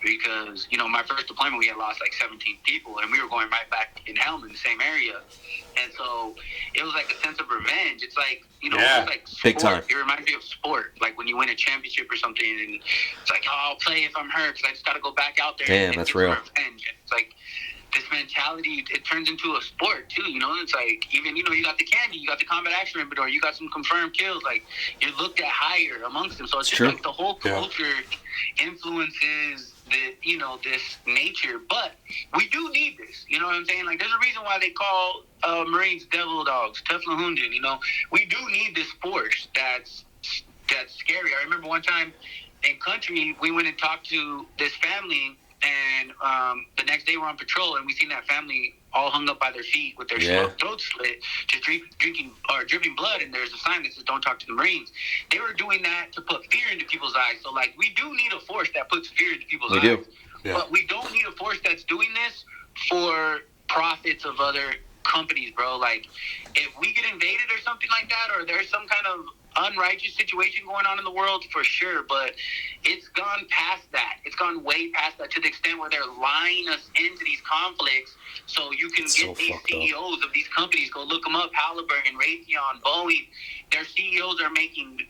Because, my first deployment, we had lost like 17 people, and we were going right back in Helm in the same area. And so it was like a sense of revenge. It's like, it was like sport. Big time. It reminds me of sport. Like when you win a championship or something, and it's like, oh, I'll play if I'm hurt because I just got to go back out there. Damn, that's real. Revenge. It's like this mentality, it turns into a sport too, It's like, even, you got the candy, you got the combat action inventory, you got some confirmed kills, like you're looked at higher amongst them. So it's just true. like the whole culture influences this nature, but we do need this. You know what I'm saying? Like, there's a reason why they call Marines devil dogs, Teflon-Hunden. We do need this force that's scary. I remember one time in country, we went and talked to this family, and the next day we're on patrol, and we seen that family all hung up by their feet with their throats slit, just dripping blood, and there's a sign that says "Don't talk to the Marines." They were doing that to put fear into people's eyes. So, like, we do need a force that puts fear into people's eyes. We do. Yeah. But we don't need a force that's doing this for profits of other companies, bro. Like, if we get invaded or something like that, or there's some kind of unrighteous situation going on in the world, for sure, but it's gone past that. It's gone way past that, to the extent where they're lying us into these conflicts so you can get these CEOs of these companies, go look them up, Halliburton, Raytheon, Boeing. Their CEOs are making,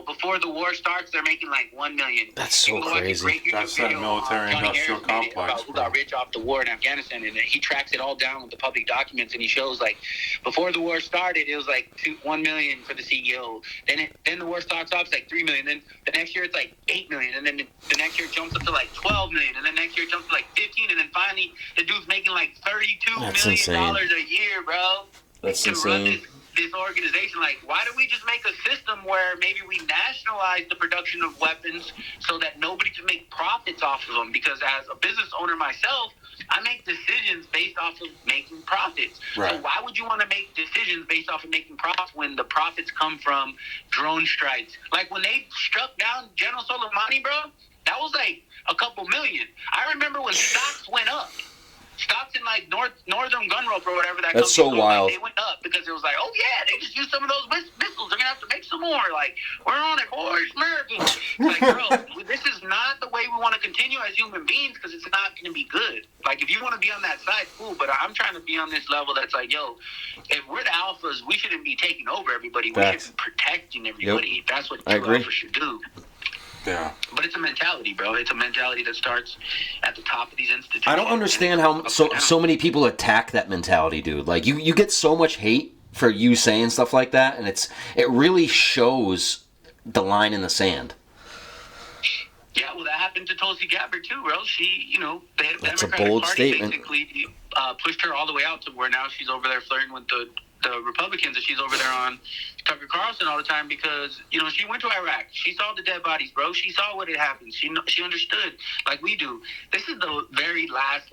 before the war starts, they're making like $1 million. That's so crazy. That's that military-industrial complex. About who got rich off the war in Afghanistan, and he tracks it all down with the public documents, and he shows, like, before the war started, it was like $1 million for the CEO. Then the war starts off, it's like $3 million. Then the next year it's like $8 million, and then the next year it jumps up to like $12 million, and then next year it jumps to like $15 million, and then finally the dude's making like $32 million a year, bro. That's to insane. run this organization, like, why don't we just make a system where maybe we nationalize the production of weapons so that nobody can make profits off of them? Because as a business owner myself, I make decisions based off of making profits. Right. So why would you want to make decisions based off of making profits when the profits come from drone strikes? Like when they struck down General Soleimani, bro, that was like a couple million. I remember when stocks went up. Stocks in like Northern Gun Rope or whatever that. That's so wild. They went up because it was like, oh yeah, they just used some of those missiles. They're gonna have to make some more. Like, we're on it, boys, Americans. Like, bro, this is not the way we want to continue as human beings because it's not gonna be good. Like, if you want to be on that side, cool. But I'm trying to be on this level that's like, yo, if we're the alphas, we shouldn't be taking over everybody. We should be protecting everybody. Yep. That's what true alphas should do. Yeah. But it's a mentality, bro. It's a mentality that starts at the top of these institutions. I don't understand how so many people attack that mentality, dude. Like, you get so much hate for you saying stuff like that, and it really shows the line in the sand. Yeah, well, that happened to Tulsi Gabbard, too, bro. She, the That's a Democratic bold Party statement. basically pushed her all the way out to where now she's over there flirting with the Republicans, and she's over there on Tucker Carlson all the time because, she went to Iraq. She saw the dead bodies, bro. She saw what had happened. She understood like we do. This is the very last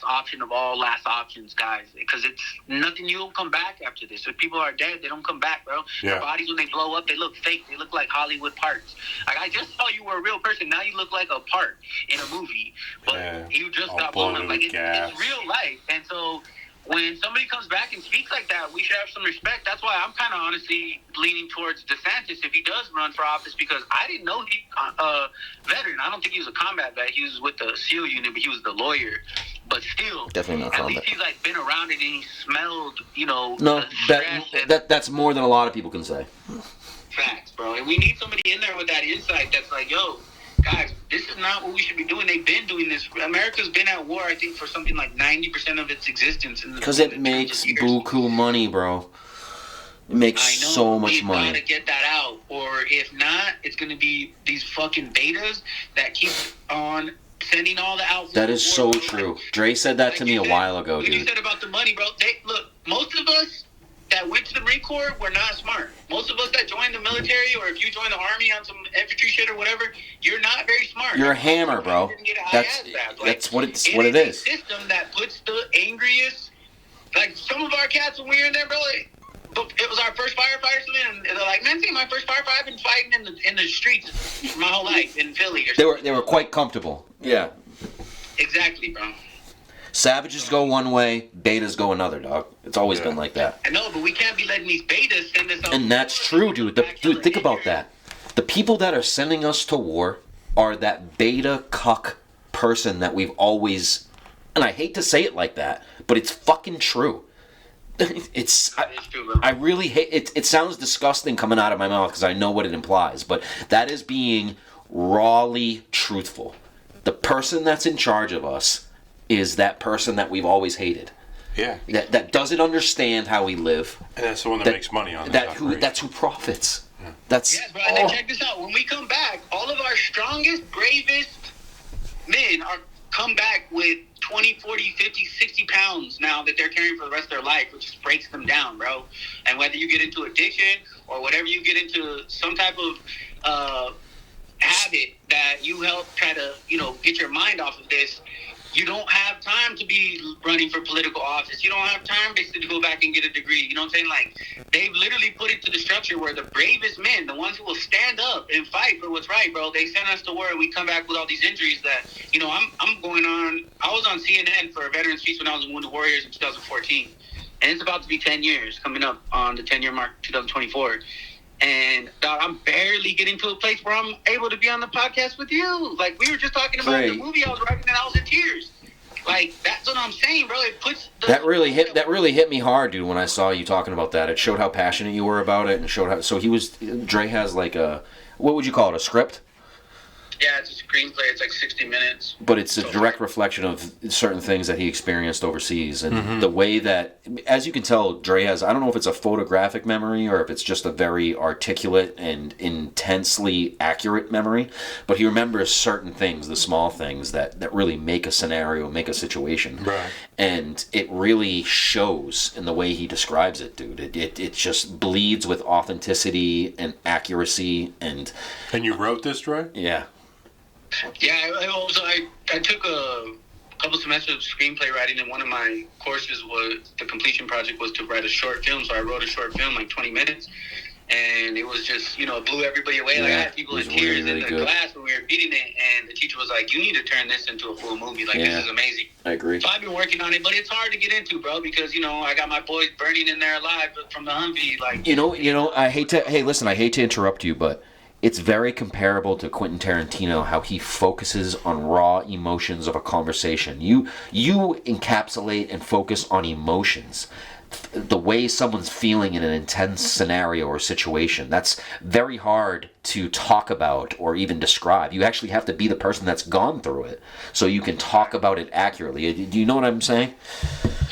option of all last options, guys, because it's nothing. You'll come back after this. If people are dead, they don't come back, bro. Yeah. Their bodies, when they blow up, they look fake. They look like Hollywood parts. Like, I just saw you were a real person. Now you look like a part in a movie, but you just got blown up. Like, it's real life. And so when somebody comes back and speaks like that, we should have some respect. That's why I'm kind of honestly leaning towards DeSantis if he does run for office, because I didn't know he a veteran. I don't think he was a combat vet. He was with the SEAL unit, but he was the lawyer. But still, definitely not at combat. least he's like been around it and he smelled, No, that's more than a lot of people can say. Facts, bro. And we need somebody in there with that insight that's like, yo, guys, this is not what we should be doing. They've been doing this. America's been at war, I think, for something like 90% of its existence. Because it makes buku money, bro. It makes so much money. We gotta get that out. Or if not, it's gonna be these fucking betas that keep on sending all the outfits. That is so true. Dre said that to me a while ago, dude. You said about the money, bro. Look, most of us that went to the Marine Corps were not smart. Most of us that joined the military, or if you join the Army on some infantry shit or whatever, you're not very smart. You're a hammer, bro. That's what it is. It is a system that puts the angriest. Like, some of our cats, when we were in there, bro, it was our first firefighter, and they're like, man, see, my first firefighter, I've been fighting in the streets my whole life in Philly. They were quite comfortable. Yeah. Exactly, bro. Savages go one way, betas go another, dog. It's always been like that. I know, but we can't be letting these betas send us out. And that's true, dude. Dude, think about that. The people that are sending us to war are that beta cuck person that we've always... And I hate to say it like that, but it's fucking true. I really hate... It sounds disgusting coming out of my mouth because I know what it implies, but that is being rawly truthful. The person that's in charge of us is that person that we've always hated. Yeah. That doesn't understand how we live. And that's the one that makes money on That's who profits. Yeah. Yes, bro. And then check this out. When we come back, all of our strongest, bravest men come back with 20, 40, 50, 60 pounds now that they're carrying for the rest of their life, which just breaks them down, bro. And whether you get into addiction or whatever you get into, some type of habit that you help try to, get your mind off of this, you don't have time to be running for political office. You don't have time basically to go back and get a degree. You know what I'm saying? Like, they've literally put it to the structure where the bravest men, the ones who will stand up and fight for what's right, bro, they send us to war and we come back with all these injuries that, I'm going on. I was on CNN for a Veterans Feast when I was in Wounded Warriors in 2014. And it's about to be 10 years, coming up on the 10-year mark, 2024. And, dog, I'm barely getting to a place where I'm able to be on the podcast with you. Like, we were just talking about the movie I was writing and I was in tears. Like, that's what I'm saying, bro. It puts that really hit me hard, dude, when I saw you talking about that. It showed how passionate you were about it, and showed how... So Dre has like a... What would you call it, a script? Yeah, it's a screenplay. It's like 60 minutes. But it's a direct reflection of certain things that he experienced overseas. And the way that, as you can tell, Dre has, I don't know if it's a photographic memory or if it's just a very articulate and intensely accurate memory, but he remembers certain things, the small things that really make a scenario, make a situation. Right. And it really shows in the way he describes it, dude. It just bleeds with authenticity and accuracy. And you wrote this, Dre? Yeah. Yeah, I took a couple semesters of screenplay writing, and one of my courses was the completion project was to write a short film. So I wrote a short film, like 20 minutes, and it was just, it blew everybody away. Like I had people in tears in the class when we were reading it, and the teacher was like, "You need to turn this into a full movie. Like this is amazing." I agree. So I've been working on it, but it's hard to get into, bro, because I got my boys burning in there alive from the Humvee. Like I hate to interrupt you, but it's very comparable to Quentin Tarantino, how he focuses on raw emotions of a conversation. You encapsulate and focus on emotions. The way someone's feeling in an intense scenario or situation, that's very hard to talk about or even describe. You actually have to be the person that's gone through it so you can talk about it accurately. Do you know what I'm saying?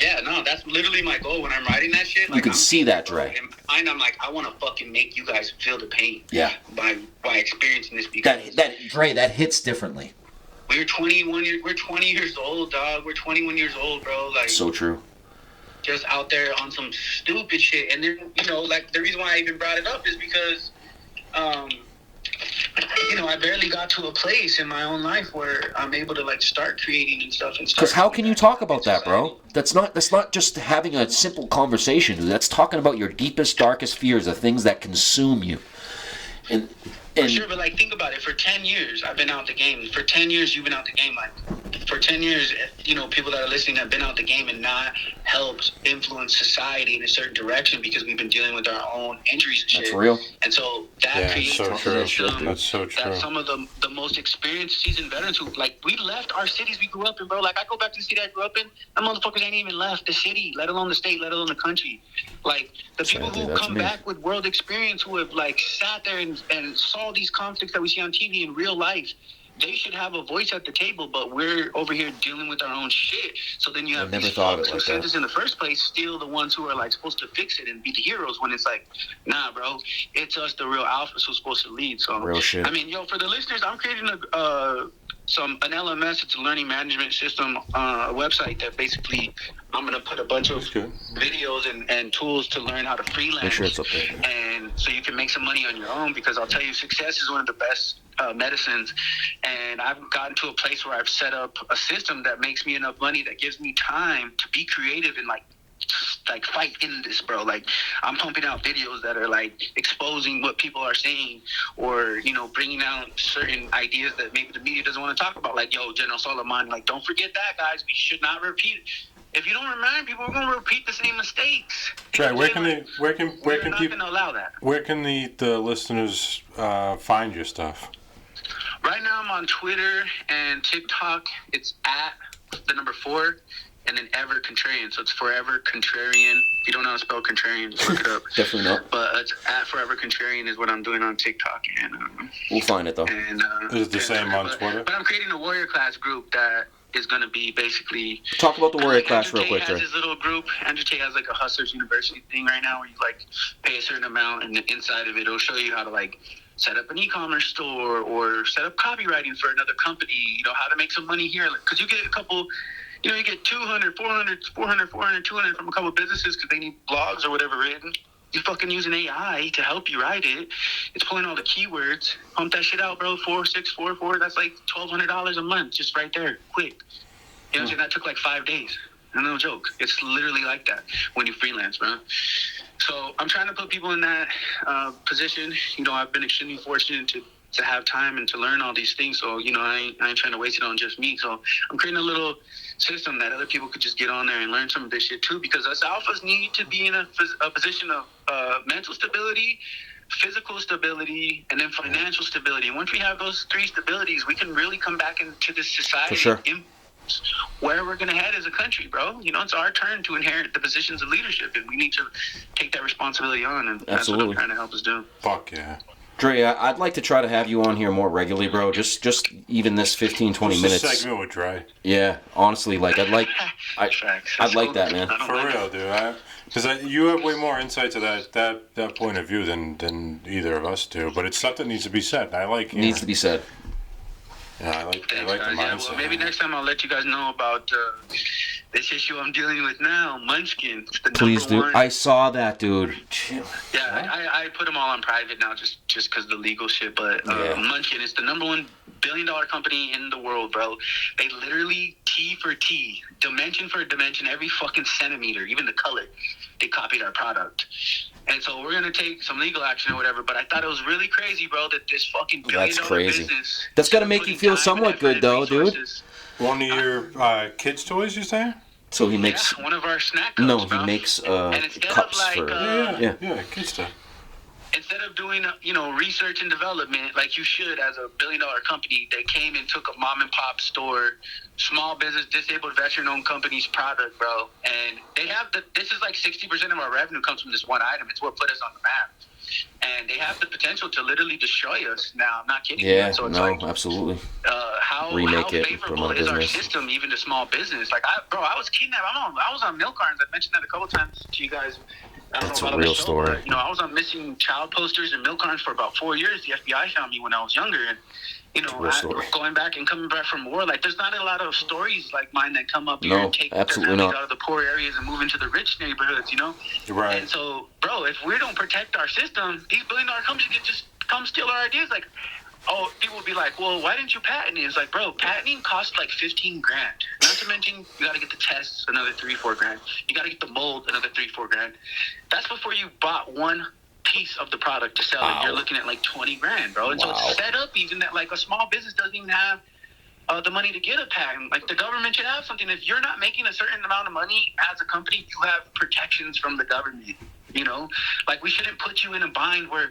Yeah, no, that's literally my goal when I'm writing that shit. Like, you can see that, Dre. And I'm like, I want to fucking make you guys feel the pain. Yeah. By experiencing this, because that hits differently. We're 21 years. We're 20 years old, dog. We're 21 years old, bro. Like, so true. Just out there on some stupid shit, and then like the reason why I even brought it up is because, I barely got to a place in my own life where I'm able to like start creating and stuff. Because how can you talk about that, bro? That's not just having a simple conversation. That's talking about your deepest, darkest fears, the things that consume you. And for sure, but like think about it. For 10 years, I've been out the game. For 10 years, you've been out the game. Like for 10 years, people that are listening have been out the game and not helped influence society in a certain direction because we've been dealing with our own injuries and shit. That's real. And so that creates a system That's so true. that some of the most experienced seasoned veterans who, like, we left our cities we grew up in, bro. Like, I go back to the city I grew up in, them motherfuckers ain't even left the city, let alone the state, let alone the country. Like, the people who come back with world experience, who have, like, sat there and saw these conflicts that we see on TV in real life, they should have a voice at the table, but we're over here dealing with our own shit. So then you have these folks who sent us in the first place still the ones who are like supposed to fix it and be the heroes, when it's like, nah, bro, it's us, the real alphas, who's supposed to lead. So real shit. I mean, for the listeners, I'm creating an LMS. It's a learning management system, a website that basically I'm gonna put a bunch of videos and tools to learn how to freelance. Make sure it's up there. And so you can make some money on your own, because I'll tell you, success is one of the best medicines. And I've gotten to a place where I've set up a system that makes me enough money that gives me time to be creative and like fight in this, bro. Like, I'm pumping out videos that are like exposing what people are saying, or bringing out certain ideas that maybe the media doesn't want to talk about, like, yo, General Solomon, like, don't forget that, guys, we should not repeat. If you don't remind people, we're gonna repeat the same mistakes. Right, where can people allow that? Where can the listeners find your stuff? Right now I'm on Twitter and TikTok. It's at the number 4 and then Ever Contrarian. So it's Forever Contrarian. If you don't know how to spell contrarian, just look it up. Definitely not. But it's at Forever Contrarian is what I'm doing on TikTok. And we'll find it, though. And is it the same on Twitter? But I'm creating a warrior class group that is going to be basically... Talk about the warrior class real quick, Andrew Tate has his little group. Andrew Tate has like a Hustlers University thing right now where you like pay a certain amount, and inside of it, it'll show you how to like set up an e-commerce store or set up copywriting for another company, how to make some money here. Because you get a couple... you get 200, 400, 200 from a couple of businesses because they need blogs or whatever written. You fucking use an AI to help you write it. It's pulling all the keywords. Pump that shit out, bro. 4644. That's like $1,200 a month, just right there, quick. You know what I'm saying? That took like 5 days. No joke. It's literally like that when you freelance, bro. So I'm trying to put people in that position. I've been extremely fortunate to have time and to learn all these things. So, I ain't trying to waste it on just me. So I'm creating a little system that other people could just get on there and learn some of this shit too, because us alphas need to be in a position of mental stability, physical stability, and then financial stability. And once we have those 3 stabilities, we can really come back into this society. For sure. Where we're going to head as a country, bro. It's our turn to inherit the positions of leadership, and we need to take that responsibility on, and that's what I'm trying to help us do. Fuck yeah. Dre, I'd like to try to have you on here more regularly, bro. Just even this 15, 20 minutes. Just a segment with Dre. Yeah, honestly, like I'd like that, man. For real, dude. Because you have way more insight to that point of view than either of us do. But it's stuff that needs to be said. I like. Needs to be said. Yeah, I like the mindset. Yeah, well, maybe next time I'll let you guys know about this issue I'm dealing with now, Munchkin. Please do. I saw that, dude. Yeah, I put them all on private now just because of the legal shit. But Munchkin is the #1 billion-dollar company in the world, bro. They literally T for T, dimension for dimension, every fucking centimeter, even the color, they copied our product. And so we're going to take some legal action or whatever, but I thought it was really crazy, bro, that this fucking billion-dollar business... That's got to make you feel somewhat good, though, dude. One of your kids' toys, you say? So he makes... Yeah, one of our snack cups, No, he bro. makes cups for... Yeah, kids' stuff. Instead of doing, research and development like you should as a billion-dollar company, they came and took a mom-and-pop store, small business, disabled veteran-owned company's product, bro. And they have this is like 60% of our revenue comes from this one item. It's what put us on the map. And they have the potential to literally destroy us. Now, I'm not kidding you. Yeah, So it's absolutely. How favorable is our system even to small business? Like, I was kidnapped. I was on milk cartons. I've mentioned that a couple times to you guys. That's a real story. But, I was on missing child posters and milk cartons for about 4 years. The FBI found me when I was younger. And, going back and coming back from war, like, there's not a lot of stories like mine that come up here and take their families out of the poor areas and move into the rich neighborhoods, Right. And so, bro, if we don't protect our system, these billion-dollar companies can just come steal our ideas. Like, people will be like, well, why didn't you patent it? It's like, bro, patenting costs like $15,000. Not to mention, you got to get the tests, another $3,000-$4,000. You got to get the mold, another $3,000-$4,000. That's before you bought one piece of the product to sell it. You're looking at like $20,000, bro. And so it's set up even that like a small business doesn't even have the money to get a patent. Like, the government should have something. If you're not making a certain amount of money as a company, you have protections from the government. Like, we shouldn't put you in a bind where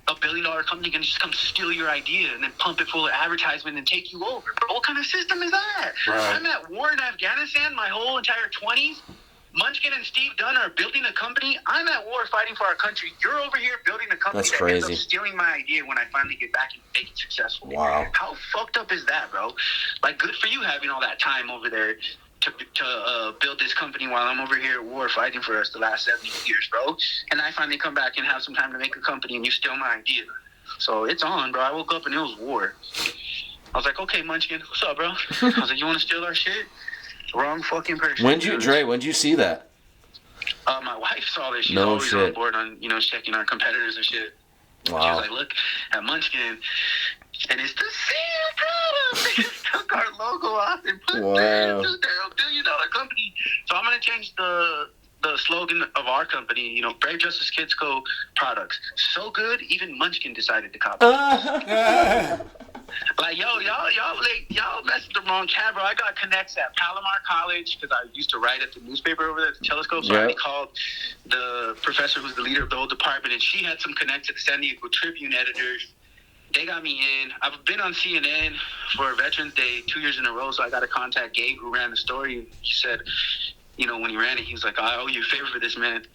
a billion-dollar company can just come steal your idea and then pump it full of advertisement and take you over. Bro, what kind of system is that? Right. I'm at war in Afghanistan my whole entire 20s. Munchkin and Steve Dunn are building a company. I'm at war fighting for our country. You're over here building a company that ends up stealing my idea when I finally get back and make it successful. Wow. How fucked up is that, bro? Like, good for you having all that time over there to build this company while I'm over here at war fighting for us the last 70 years, bro. And I finally come back and have some time to make a company and you steal my idea. So it's on, bro. I woke up and it was war. I was like, okay, Munchkin, what's up, bro? I was like, you want to steal our shit? Wrong fucking person. When'd you see that? My wife saw this. She's always on board on, checking our competitors and shit. Wow. She was like, look at Munchkin, and it's the same product. They just took our logo off and put their billion-dollar company. So I'm going to change the slogan of our company, Brave Justice Kids Co. products. So good, even Munchkin decided to copy it. Like, y'all messed with the wrong cat, bro. I got connects at Palomar College because I used to write at the newspaper over there at the Telescope. So I called the professor who's the leader of the whole department, and she had some connects at the San Diego Tribune editors. They got me in. I've been on CNN for Veterans Day 2 years in a row, so I got to contact Gabe, who ran the story. He said, when he ran it, he was like, I owe you a favor for this, man.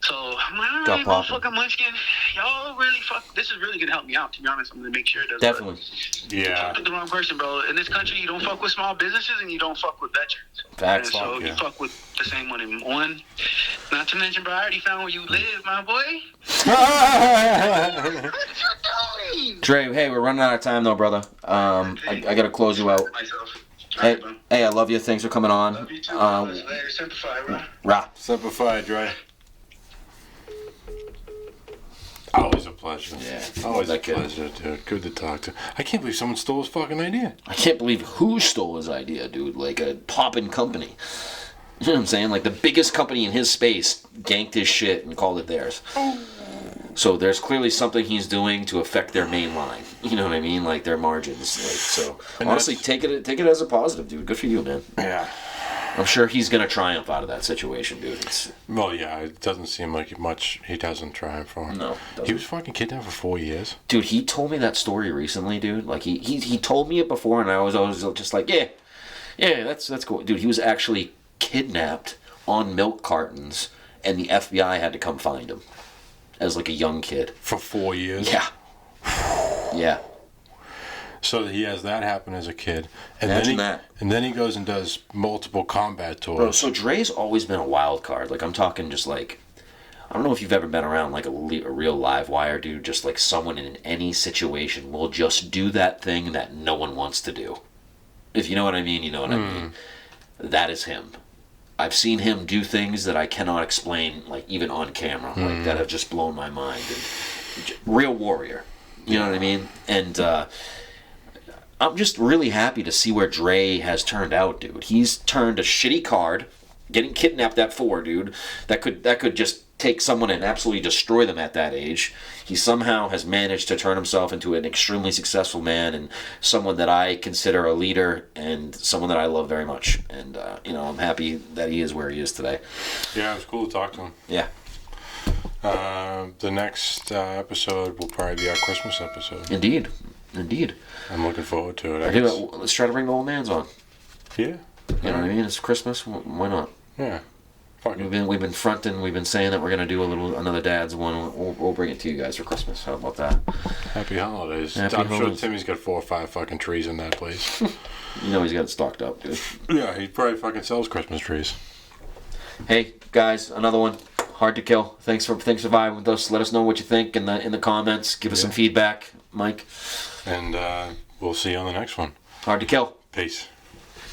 So I'm like, all right, well, fucking Munchkin. Y'all really this is really going to help me out, to be honest. I'm going to make sure it does. Definitely. Yeah. You fuck with the wrong person, bro. In this country, you don't fuck with small businesses and you don't fuck with veterans. Facts. So you fuck with the same one in one. Not to mention, bro, I already found where you live, my boy. What you doing? Dre, hey, we're running out of time, though, brother. I got to close you out. Hey, I love you. Thanks for coming on. Love you too. Simplify, bro. Rah. Simplify, Dre. Always a pleasure. Yeah. Always a pleasure, dude. Good to talk to. I can't believe someone stole his fucking idea. I can't believe who stole his idea, dude. Like a poppin' company. You know what I'm saying? Like the biggest company in his space ganked his shit and called it theirs. So there's clearly something he's doing to affect their main line. You know what I mean? Like their margins. So honestly, take it as a positive, dude. Good for you, man. Yeah. I'm sure he's gonna triumph out of that situation, dude. Well, yeah, it doesn't seem like much he doesn't triumph for. No, he was fucking kidnapped for 4 years. Dude, he told me that story recently, dude. Like he told me it before, and I was always just like, yeah, that's cool, dude. He was actually kidnapped on milk cartons, and the FBI had to come find him as like a young kid for 4 years. Yeah. Yeah. So he has that happen as a kid. And Imagine then that. And then he goes and does multiple combat tours. Bro, so Dre's always been a wild card. Like, I'm talking just like, I don't know if you've ever been around like a real live wire dude, just like someone in any situation will just do that thing that no one wants to do. If you know what I mean, you know what I mean. That is him. I've seen him do things that I cannot explain, like even on camera, like that have just blown my mind. And real warrior. You know what I mean? And I'm just really happy to see where Dre has turned out, dude. He's turned a shitty card, getting kidnapped at 4, dude. That could just take someone and absolutely destroy them at that age. He somehow has managed to turn himself into an extremely successful man and someone that I consider a leader and someone that I love very much. And, I'm happy that he is where he is today. Yeah, it was cool to talk to him. Yeah. The next episode will probably be our Christmas episode. Indeed. I'm looking forward to it. Let's try to bring the old man's on. Yeah. You know what I mean? It's Christmas. Why not? Yeah. Fuck it. We've been fronting. We've been saying that we're gonna do another dad's one. We'll bring it to you guys for Christmas. How about that? Happy holidays. Happy I'm holidays. sure Timmy's got 4 or 5 fucking trees in that place. You know he's got it stocked up, dude. Yeah, he probably fucking sells Christmas trees. Hey guys, another one. Hard to Kill. Thanks for vibing with us. Let us know what you think in the comments. Give us some feedback, Mike. And we'll see you on the next one. Hard to Kill. Peace.